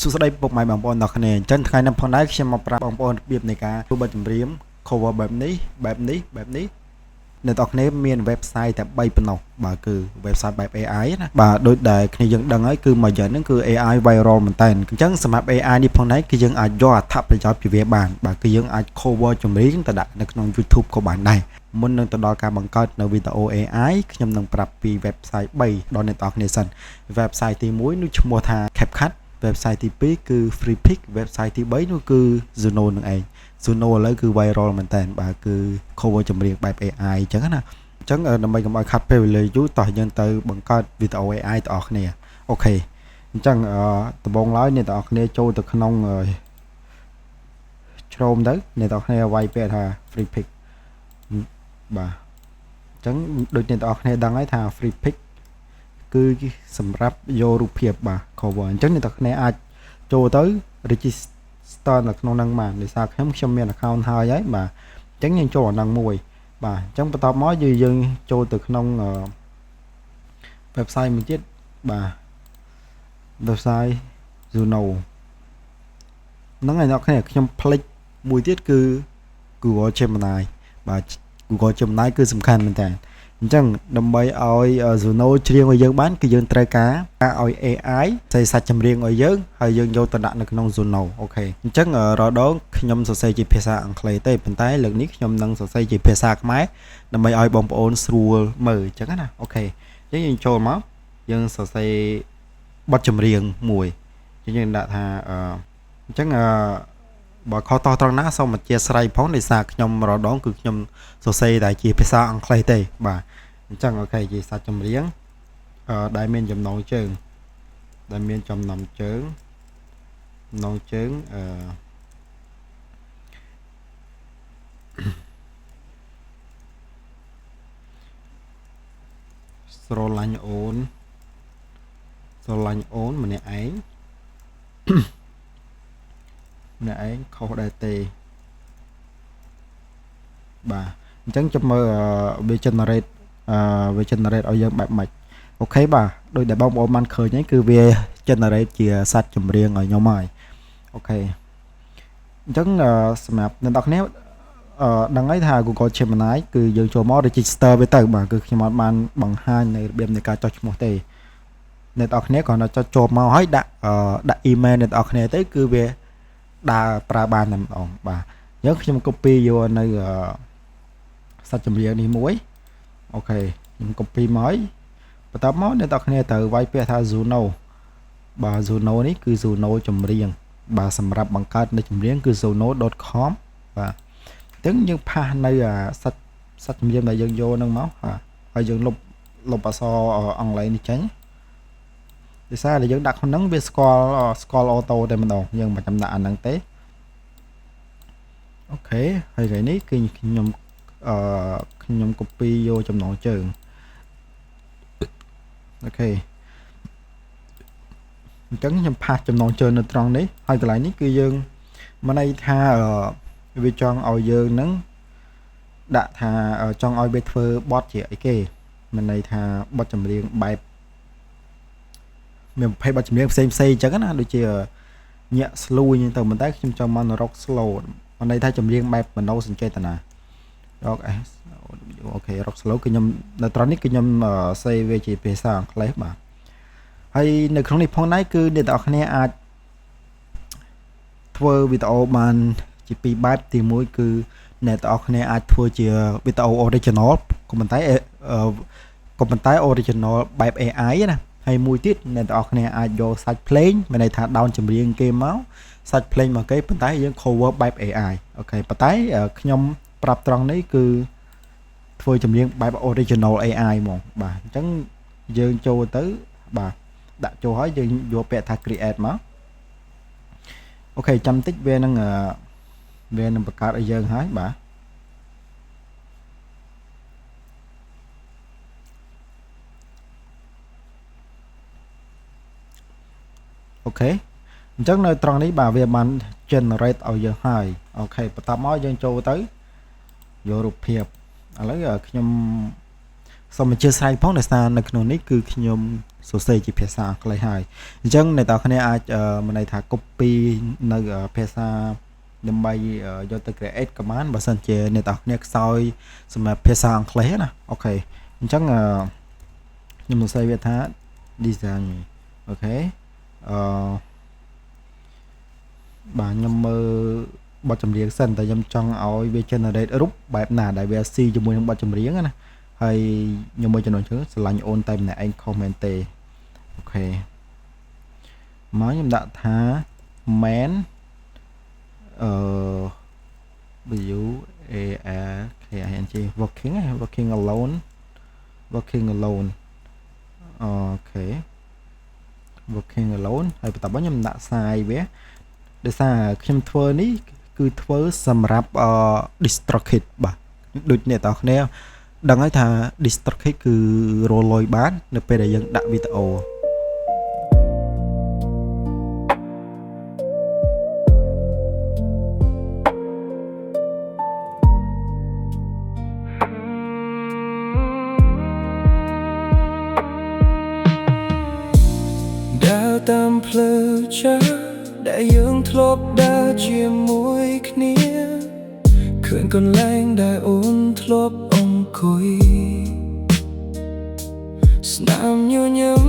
សួស្តីពុកម៉ែបងប្អូនទាំងគ្នាអញ្ចឹងថ្ងៃនេះផងដែរខ្ញុំមកប្រាប់បងប្អូនរបៀបនៃការធ្វើបទចម្រៀង cover បែបនេះអ្នកទាំងគ្នាមាន website តែ3ប៉ុណ្ណោះបាទគឺ website បែប AI ណាបាទដូចដែលគ្នាយើងដឹងហើយគឺមួយយ៉ាងហ្នឹងគឺ AI viral មែនតើអញ្ចឹងសម្រាប់ AI នេះផងដែរគឺយើងអាចយកអត្ថប្រយោជន៍ពីវាបានបាទគឺយើងអាច cover ចម្រៀងទៅដាក់នៅក្នុង YouTube ក៏បានដែរមុននឹងទៅដល់ការបង្កើតនៅវីដេអូ AI ខ្ញុំនឹងប្រាប់ពី website 3ដល់អ្នកទាំងគ្នាសិន website ទី1នោះឈ្មោះថា CapCut website ទី2គឺ FreePic website ទី3នោះគឺ Zuno នឹងឯង Zuno ឥឡូវគឺ viral មែនតើបាទគឺ cover ចម្រៀងបែប AI អញ្ចឹងណាអញ្ចឹងដើម្បីកុំឲ្យខាត់ពេលវេលាយូរតោះយើងទៅបង្កើតវីដេអូ AI ទាំងអស់គ្នាអូខេអញ្ចឹងដំបូងឡើយអ្នកទាំងអស់គ្នាចូលទៅក្នុងChrome ទៅអ្នកទាំងអស់គ្នាវាយពាក្យថា FreePic បាទអញ្ចឹងដូចអ្នកទាំងអស់គ្នាដឹងហើយថា FreePic គឺសម្រាប់យករូបភាពបាទ cover អញ្ចឹងអ្នកទាំងគ្នាអាចចូលទៅ register នៅក្នុងហ្នឹងបានដោយសារខ្ញុំមាន account ហើយបាទអញ្ចឹងយើងចូលអាហ្នឹងមួយបាទអញ្ចឹងបន្ទាប់មកយើងចូលទៅក្នុង website មួយទៀតបាទ website Zuno ហ្នឹងហើយអ្នកគ្នាខ្ញុំភ្លេចមួយទៀតគឺ Google Gemini បាទ Google Gemini គឺសំខាន់មែនតើអញ្ចឹងដើម្បីឲ្យ Zuno ច្រៀងឲ្យយើងបានគឺយើងត្រូវការឲ្យ AI ផ្សេងសាច់ចម្រៀងឲ្យយើងហើយយើងយកទៅដាក់នៅក្នុង Zuno អូខេអញ្ចឹងរាល់ដងខ្ញុំសរសេរជាភាសាអង់គ្លេសទេប៉ុន្តែលើកនេះខ្ញុំនឹងសរសេរជាភាសាខ្មែរដើម្បីឲ្យបងប្អូនស្រួលមើលអញ្ចឹងណាអូខេអញ្ចឹងយើងចូលមកយើងសរសេរបទចម្រៀងមួយយើងដាក់ថាអញ្ចឹងបើខុសតោះត្រង់ណាសូមអធិស្ឋានផងដោយសារខ្ញុំរាល់ដងគឺខ្ញុំសរសេរតែជាភាសាអង់គ្លេសទេបាទអញ្ចឹងអូខេជាសាច់ចម្រៀងដែលមានចំណងជើងស្រឡាញ់អូនម្នាក់ឯងខុសដែរទេបាទអញ្ចឹងចាំមើលវា generate ឲ្យយើងបែបម៉េចអូខេបាទដូចដែលបងប្អូនបានឃើញហ្នឹងគឺវា generate ជាសាច់ចម្រៀងឲ្យខ្ញុំហើយអូខេអញ្ចឹងសម្រាប់អ្នកនរគ្នាដឹងហើយថា Google Gemini គឺយើងចូលមក register វាទៅបាទគឺខ្ញុំអត់បានបង្ហាញនៅរបៀបនៃការចុះឈ្មោះទេអ្នកនរគ្នាគ្រាន់តែចុចចូលមកហើយដាក់ email អ្នកនរគ្នាទៅគឺវាដើរប្រើបានតែម្ដងបាទអញ្ចឹងខ្ញុំ copy យកនៅសាច់ចម្រៀងនេះមួយអូខេខ្ញុំ copy មកហើយបន្ទាប់មកអ្នកនរគ្នាត្រូវវាយពាក្យថា Zuno បាទ Zuno នេះគឺ Zuno ចម្រៀងបាទសម្រាប់បង្កើតនៅចម្រៀងគឺ zuno.com បាទអញ្ចឹងយើងផាសនៅសាច់ចម្រៀងដែលយើងយកនឹងមកហើយយើងលុបអក្សរអង់គ្លេសនេះចេញដោយសារតែយើងដាក់ក្នុងហ្នឹងវាស្គាល់អូតូតែម្ដងយើងមិនចាំដាក់អាហ្នឹងទេអូខេហើយថ្ងៃនេះគឺខ្ញុំ copy យកចំណងជើងអូខេអញ្ចឹងខ្ញុំផាសចំណងជើងនៅត្រង់នេះហើយកន្លែងនេះគឺយើងមិនន័យថាវាចង់ឲ្យយើងហ្នឹងដាក់ថាចង់ឲ្យវាធ្វើបទជាអីគេមិនន័យថាបទចម្រៀងបែបមានប្រភេទបទចម្រៀងផ្សេងអញ្ចឹងណាដូចជាញាក់ស្លួយទៅប៉ុន្តែខ្ញុំចង់មករក slow មិនន័យថាចម្រៀងបែបមនោសញ្ចេតនារកអូខេរក slow គឺខ្ញុំនៅត្រង់នេះគឺខ្ញុំសេវាជាភាសាអង់គ្លេសបាទហើយនៅក្នុងនេះផងដែរគឺអ្នកទាំងអស់គ្នាអាចធ្វើវីដេអូបានជាពីរបែបទី1គឺអ្នកទាំងអស់គ្នាអាចធ្វើជាវីដេអូ original ក៏ប៉ុន្តែ original បែប AI ណាហើយមួយទៀតអ្នកទាំងអស់គ្នាអាចយកសាច់ភ្លេងមានន័យថា down ចម្រៀងគេមកសាច់ភ្លេងមកគេប៉ុន្តែយើង cover បែប AI អូខេប៉ុន្តែខ្ញុំប្រាប់ត្រង់នេះគឺធ្វើចម្រៀងបែប original AI ហ្មងបាទអញ្ចឹងយើងចូលទៅបាទដាក់ចូលហើយយើងយកពាក្យថា create មកអូខេចាំតិចវានឹងបង្កើតឲ្យយើងហើយបាទអូខេអញ្ចឹងនៅត្រង់នេះបាទវាបាន generate ឲ្យយើងហើយអូខេបន្ទាប់មកយើងចូលទៅយករូបភាពឥឡូវខ្ញុំ សូមអធិស្ឋានផងដោយសារនៅក្នុងនេះគឺខ្ញុំសរសេរជាភាសាអង់គ្លេសហើយអញ្ចឹងអ្នកនរគ្នាអាចមានន័យថា copy នៅភាសាដើម្បីយកទៅ create command បើសិនជាអ្នកនរគ្នាខ្សោយសម្រាប់ភាសាអង់គ្លេសណាអូខេអញ្ចឹងខ្ញុំសរសេរវាថា design អូខេបាទខ្ញុំមើលបទចម្រៀងសិនតែខ្ញុំចង់ឲ្យវា generate រូបបែបណាដែលវាស៊ីជាមួយនឹងបទចម្រៀងណាហើយខ្ញុំមួយចំនួនស្រឡាញ់អូនតែម្នាក់ឯងខុសមែនទេអូខេមកខ្ញុំដាក់ថា man w a r k i n g working alone អូខេ working alone ហើយបន្ទាប់មកខ្ញុំដាក់សាយវាដោយសារខ្ញុំធ្វើនេះគឺធ្វើសម្រាប់DistroKid បាទដូចអ្នកទាំងគ្នាដឹងហើយថា DistroKid គឺរលុយបាននៅពេលដែលយើងដាក់វីដេអូតាមផ្លូវចាស់ដែលយើងធ្លាប់ដើរជាមួយគ្នាឃើញកន្លែងដែលអូនធ្លាប់អង្គុយស្នាមញញឹម